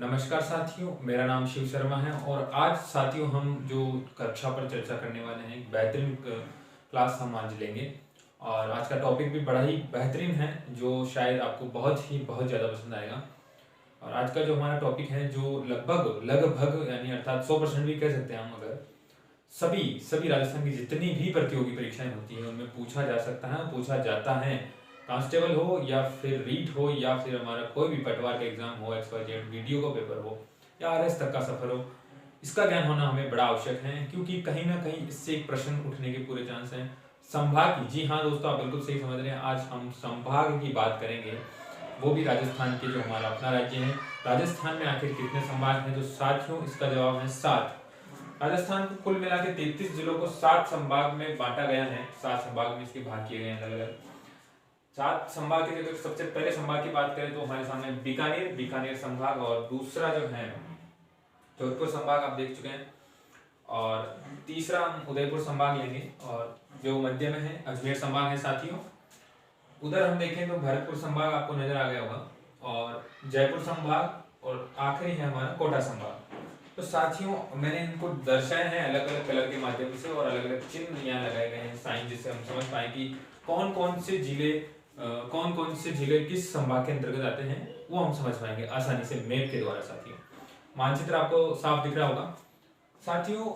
नमस्कार साथियों, मेरा नाम शिव शर्मा है और आज साथियों हम जो कक्षा पर चर्चा करने वाले हैं एक बेहतरीन क्लास हम आज लेंगे। और आज का टॉपिक भी बड़ा ही बेहतरीन है जो शायद आपको बहुत ज़्यादा पसंद आएगा। और आज का जो हमारा टॉपिक है जो लगभग लगभग यानी अर्थात 100% भी कह सकते हैं हम, अगर सभी सभी राजस्थान की जितनी भी प्रतियोगी परीक्षाएं होती हैं उनमें पूछा जा सकता है, पूछा जाता है। कांस्टेबल हो या फिर रीट हो या फिर हमारा कोई भी पटवार का एग्जाम हो, XYZ वीडियो का पेपर हो या RS तक का सफर हो, इसका ज्ञान होना हमें बड़ा आवश्यक है क्योंकि कहीं ना कहीं इससे एक प्रश्न उठने के पूरे चांस हैं। संभाग की, जी हाँ दोस्तों, आप बिल्कुल सही समझ रहे हैं। आज हम संभाग की बात करेंगे, वो भी राजस्थान के, जो हमारा अपना राज्य है। राजस्थान में आखिर कितने संभाग हैं? तो साथियों इसका जवाब है 7। राजस्थान को कुल मिला के 33 जिलों को 7 संभाग में बांटा गया है। 7 संभाग में इसके भाग किए गए हैं अलग अलग। 7 संभाग के जो सबसे पहले संभाग की बात करें तो हमारे सामने बीकानेर संभाग, और दूसरा जो है जोधपुर संभाग आप देख चुके हैं, और तीसरा हम उदयपुर संभाग लेंगे, और जो मध्य में है अजमेर संभाग है साथियों। उधर हम देखें तो भरतपुर संभाग आपको नजर आ गया होगा, और जयपुर संभाग, और आखिरी है हमारा कोटा संभाग। तो साथियों मैंने इनको दर्शाए हैं अलग अलग कलर के माध्यम से, और अलग अलग चिन्ह यहाँ लगाए गए हैं साइन, जिससे हम समझ पाए कि कौन कौन से जिले किस संभाग के अंतर्गत आते हैं, वो हम समझ पाएंगे आसानी से मैप के द्वारा। साथियों मानचित्र आपको साफ दिख रहा होगा। साथियों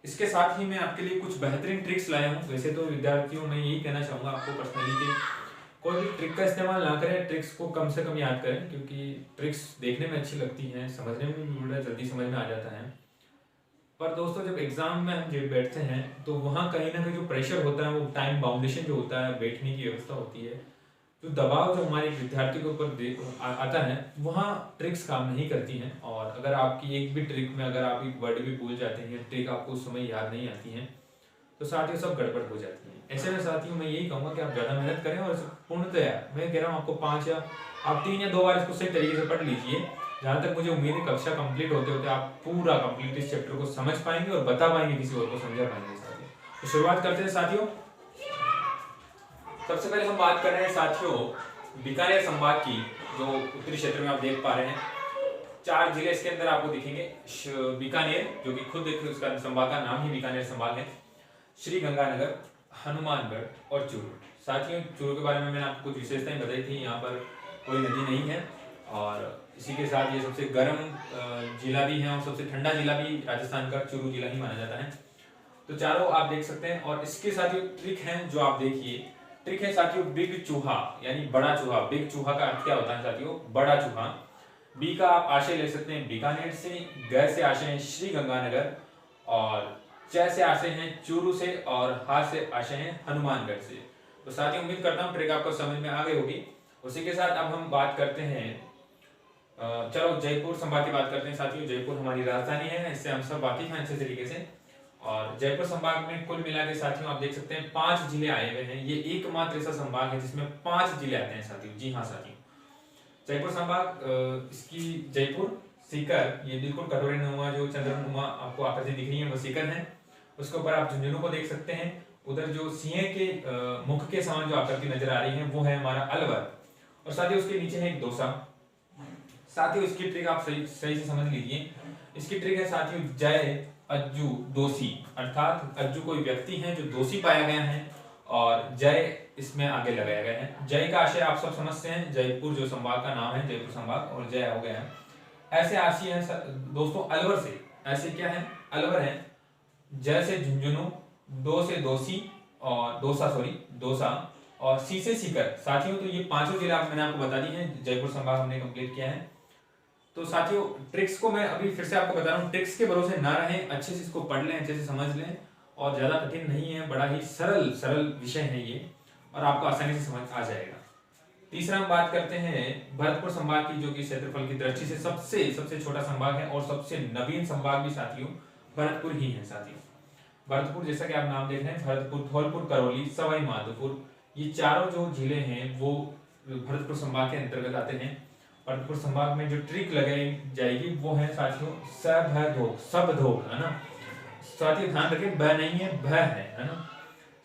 इसके साथ ही मैं आपके लिए कुछ बेहतरीन ट्रिक्स लाया हूँ। वैसे तो विद्यार्थियों मैं यही कहना चाहूँगा आपको पर्सनली कि कोई भी ट्रिक का इस्तेमाल ना करें, ट्रिक्स को कम से कम याद करें, क्योंकि ट्रिक्स देखने में अच्छी लगती हैं, समझने में भी बड़ा जल्दी समझ में आ जाता है। पर दोस्तों जब एग्जाम में हम जब बैठते हैं तो वहाँ कहीं ना कहीं जो प्रेशर होता है, वो टाइम बाउंडेशन जो होता है, बैठने की व्यवस्था होती है, जो दबाव जो हमारे विद्यार्थी के ऊपर आता है, वहाँ ट्रिक्स काम नहीं करती हैं। और अगर आपकी एक भी ट्रिक में अगर आप एक वर्ड भी भूल जाते हैं, ट्रिक आपको उस समय याद नहीं आती है, तो साथियों सब गड़बड़ हो जाती है। ऐसे में साथियों मैं यही कहूँगा कि आप ज़्यादा मेहनत करें, और पूर्णतया मैं कह रहा हूँ आपको 5 या आप 3 या 2 बार इसको सही तरीके से पढ़ लीजिए। जहाँ तक मुझे उम्मीद है कक्षा कंप्लीट होते होते आप पूरा कंप्लीट इस चैप्टर को समझ पाएंगे और बता पाएंगे, किसी और को समझा पाएंगे साथियों। तो शुरुआत करते हैं साथियों। सबसे पहले हम बात कर रहे हैं साथियों बीकानेर संभाग की, जो उत्तरी क्षेत्र में आप देख पा रहे हैं। 4 जिले इसके अंदर आपको दिखेंगे। बीकानेर, जो कि खुद एक उसका संभाग का नाम ही बीकानेर संभाग है, श्री गंगानगर, हनुमानगढ़ और चूरू। साथियों चूरू के बारे में मैंने आपको कुछ विशेषताएं बताई थी। यहाँ पर कोई नदी नहीं है, और इसी के साथ ये सबसे गर्म जिला भी है और सबसे ठंडा जिला भी राजस्थान का चूरू जिला ही माना जाता है। तो चारों आप देख सकते हैं। और इसके साथ ये ट्रिक है जो आप देखिए, ट्रिक है साथियों बिग चूहा, यानी बड़ा चूहा। बिग चूहा का अर्थ क्या होता है साथियों? बड़ा चूहा। बी का आप आशय ले सकते हैं बीकानेर से, ग से आशय है श्री गंगानगर, और च से आशय है चूरू से, और हा से आशय है हनुमानगढ़ से। तो साथियों उम्मीद करता हूँ ट्रिक आपको समझ में आ गई होगी। उसी के साथ अब हम बात करते हैं, चलो जयपुर संभाग की बात करते हैं साथियों। जयपुर हमारी राजधानी है, इससे हम सब वाकिफ हैं अच्छे तरीके से। और जयपुर संभाग में कुल मिला के साथियों आप देख सकते हैं 5 जिले आए हुए हैं। ये एकमात्र ऐसा संभाग है जिसमें 5 जिले आते हैं साथियों। जी हाँ साथियों, जयपुर संभाग, इसकी जयपुर, सीकर, ये बिल्कुल कटोरे नुमा जो चंद्रनुमा आपको आकृति दिख रही है वो सीकर है। उसके ऊपर आप झुंझुनू को देख सकते हैं। उधर जो सिंह के मुख के समान जो आकृति नजर आ रही है वो है हमारा अलवर, और साथियों उसके नीचे है एक दौसा। साथियों इसकी ट्रिक आप सही से समझ लीजिए। इसकी ट्रिक है साथियों जय अज्जू दोषी, अर्थात अज्जू कोई व्यक्ति है जो दोषी पाया गया है, और जय इसमें आगे लगाया गया है। जय का आशय आप सब समझते हैं, जयपुर जो संभाग का नाम है जयपुर संभाग, और जय हो गया है। ऐसे आशी है दोस्तों अलवर से, ऐसे क्या है अलवर है, जय से झुंझुनू, दो से दोषी और दोसा, और सी से सीकर। साथियों तो ये 5 जिले मैंने आपको बता दी है, जयपुर संभाग हमने कंप्लीट किया है। तो साथियों ट्रिक्स को मैं अभी फिर से आपको बता रहा हूँ, ट्रिक्स के भरोसे ना रहें, अच्छे से इसको पढ़ लें, अच्छे से समझ लें, और ज्यादा कठिन नहीं है, बड़ा ही सरल विषय है ये, और आपको आसानी से समझ आ जाएगा। तीसरा हम बात करते हैं भरतपुर संभाग की, जो कि क्षेत्रफल की दृष्टि से सबसे छोटा संभाग है, और सबसे नवीन संभाग भी साथियों भरतपुर ही है साथियों। भरतपुर जैसा कि आप नाम देख रहे हैं, भरतपुर, धौलपुर, करौली, सवाई माधोपुर, ये चारों जो जिले हैं वो भरतपुर संभाग के अंतर्गत आते हैं। भरतपुर संभाग में जो ट्रिक लगाई जाएगी वो है साथियों सबधोक, है ना साथियों, ध्यान रखें ब नहीं है, भ है ना।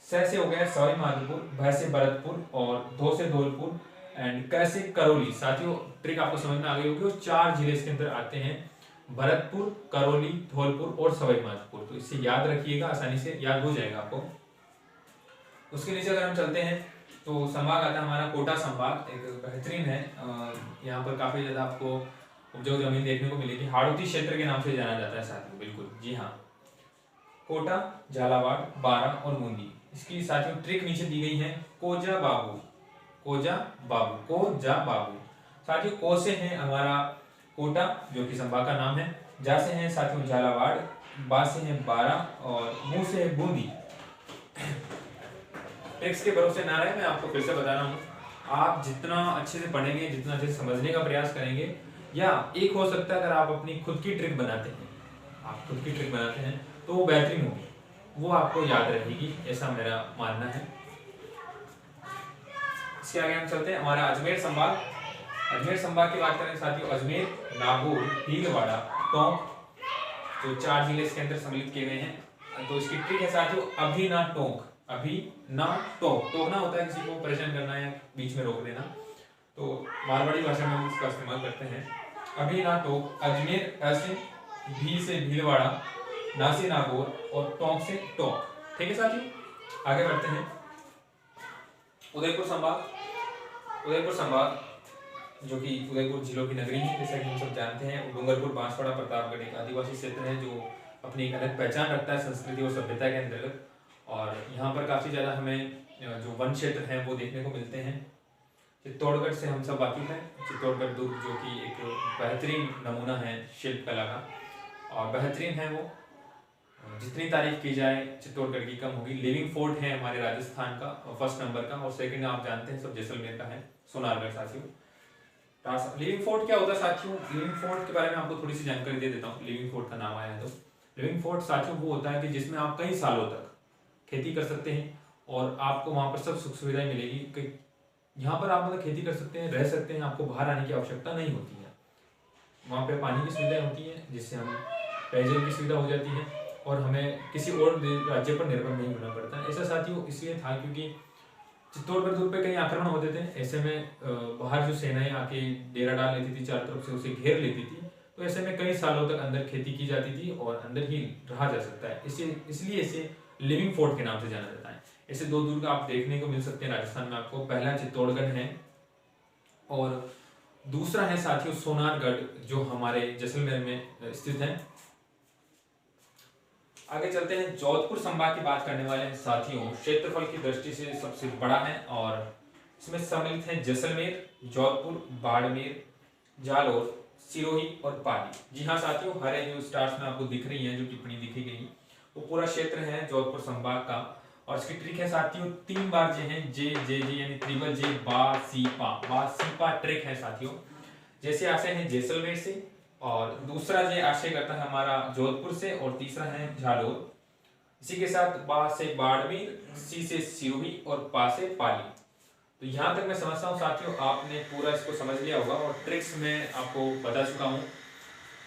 स से हो गया सवाई माधोपुर, भ से भरतपुर, और धो से धौलपुर, एंड कैसे करौली। साथियों ट्रिक आपको समझ में आ गई होगी। वो 4 जिले इसके अंदर आते हैं, भरतपुर, करौली, धौलपुर और सवाई माधोपुर। तो इसे याद रखिएगा, आसानी से याद हो जाएगा आपको। उसके नीचे अगर हम चलते हैं तो संभाग आता है हमारा कोटा संभाग, एक बेहतरीन है। यहाँ पर काफी ज्यादा आपको उपजाऊ जमीन देखने को मिलेगी। हाड़ौती क्षेत्र के नाम से जाना जाता है साथियों, बिल्कुल जी हाँ। कोटा, झालावाड़, बारा और बूंदी। इसकी साथियों ट्रिक नीचे दी गई है। कोजा बाबू, कोजा बाबू, कोजा बाबू। साथियों को से है हमारा कोटा जो कि संभाग का नाम है, जा से है साथियों झालावाड़, बा से है बारा और मुंह से है बूंदी। ट्रिक्स के भरोसे ना रहे, मैं आपको फिर से बता रहा हूँ। आप जितना अच्छे से पढ़ेंगे, जितना अच्छे से समझने का प्रयास करेंगे, या एक हो सकता है अगर आप अपनी खुद की ट्रिक बनाते हैं, आप खुद की ट्रिक बनाते हैं तो वो बेहतरीन होगी, वो आपको याद रहेगी, ऐसा मेरा मानना है। इसके आगे हम चलते हैं हमारा अजमेर संभाग। अजमेर संभाग की बात करें साथियों, अजमेर, नागौर, भीलवाड़ा, टोंक, जो 4 जिले इसके अंदर सम्मिलित किए गए हैं। तो इसकी ट्रिक है साथियों, अभी ना टोंक, अभी ना टोक। टोकना होता है किसी को परेशान करना है, बीच में रोक देना, तो मारवाड़ी भाषा में हम इसका इस्तेमाल करते हैं। अभी ना टोक। अजमेर ऐसे, भी से भीलवाड़ा, ना से नागौर और टोंक से टोक। ठीक है साथियों, आगे बढ़ते हैं। उदयपुर संभाग। उदयपुर संभाग जो कि उदयपुर जिलों की नगरी है, जैसा कि हम सब जानते हैं। डूंगरपुर, बांसवाड़ा, प्रतापगढ़ एक आदिवासी क्षेत्र है जो अपनी एक अलग पहचान रखता है संस्कृति और सभ्यता के अंतर्गत। और यहाँ पर काफ़ी ज़्यादा हमें जो वन क्षेत्र हैं वो देखने को मिलते हैं। चित्तौड़गढ़ से हम सब वाकिफ हैं। चित्तौड़गढ़ दुर्ग जो कि एक बेहतरीन नमूना है शिल्प कला का, और बेहतरीन है वो, जितनी तारीफ की जाए चित्तौड़गढ़ की कम होगी। लिविंग फोर्ट है हमारे राजस्थान का फर्स्ट नंबर का, और सेकंड आप जानते हैं सब जैसलमेर का है, सोनारगढ़ साथियों। लिविंग फोर्ट क्या होता है साथियों, लिविंग फोर्ट के बारे में आपको थोड़ी सी जानकारी दे देता हूँ। लिविंग फोर्ट का नाम आया है तो लिविंग फोर्ट साथियों वो होता है कि जिसमें आप कई सालों तक खेती कर सकते हैं और आपको वहाँ पर सब सुख सुविधाएं मिलेगी। यहाँ पर आप मतलब खेती कर सकते हैं, रह सकते हैं, आपको बाहर आने की आवश्यकता नहीं होती है। वहाँ पे पानी की सुविधाएं होती हैं जिससे हम पेयजल की सुविधा हो जाती है और हमें किसी और राज्य पर निर्भर नहीं होना पड़ता है। ऐसा साथियों इसलिए था क्योंकि चित्तौड़गढ़ दुर्ग पे कई आक्रमण होते थे। ऐसे में बाहर जो सेनाएं आके डेरा डाल लेती थी, चारों तरफ से उसे घेर लेती थी, तो ऐसे में कई सालों तक अंदर खेती की जाती थी और अंदर ही रहा जा सकता है। इसलिए इसे लिविंग फोर्ट के नाम से जाना जाता है। ऐसे 2 दुर्ग आप देखने को मिल सकते हैं राजस्थान में आपको। पहला चित्तौड़गढ़ है और दूसरा है साथियों सोनारगढ़ जो हमारे जैसलमेर में स्थित है। आगे चलते हैं, जोधपुर संभाग की बात करने वाले हैं साथियों। क्षेत्रफल की दृष्टि से सबसे बड़ा है और इसमें सम्मिलित है जैसलमेर, जोधपुर, बाड़मेर, जालौर, सिरोही और पाली। जी हाँ साथियों, हरे जो स्टार्स में आपको दिख रही हैं, जो टिप्पणी दिखी गई, वो पूरा क्षेत्र है जोधपुर संभाग का। और इसकी ट्रिक है साथियों 3 बार जे है, जे जे जे यानी ट्रिपल जे, बा सी पा ट्रिक है साथियों। जैसे आशय है जैसलमेर से, और दूसरा जे आशय करता है हमारा जोधपुर से, और तीसरा है झालोर। इसी के साथ बा से बाड़मेर, सी से सिरोही और पा से पाली। तो यहाँ तक मैं समझता हूँ साथियों आपने पूरा इसको समझ लिया होगा, और ट्रिक्स में आपको बता चुका हूँ।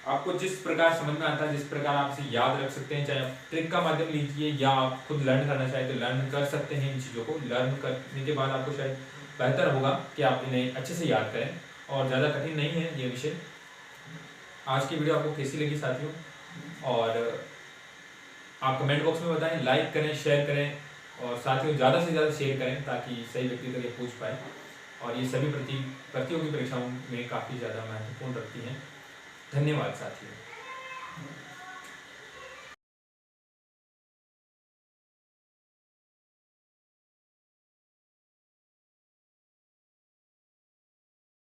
आपको जिस प्रकार समझ में आता है, जिस प्रकार आप इसे याद रख सकते हैं, चाहे आप ट्रिक का माध्यम लीजिए या आप खुद लर्न करना चाहे तो लर्न कर सकते हैं। इन चीज़ों को लर्न करने के बाद आपको शायद बेहतर होगा कि आप इन्हें अच्छे से याद करें, और ज़्यादा कठिन नहीं है ये विषय। आज की वीडियो आपको कैसी लगी साथियों, और आप कमेंट बॉक्स में बताएं, लाइक करें, शेयर करें, और साथियों ज़्यादा से ज़्यादा शेयर करें ताकि सही व्यक्ति तक ये पूछ पाए। और ये सभी प्रतियोगी परीक्षाओं में काफ़ी ज़्यादा महत्वपूर्ण रखती हैं। धन्यवाद साथियों।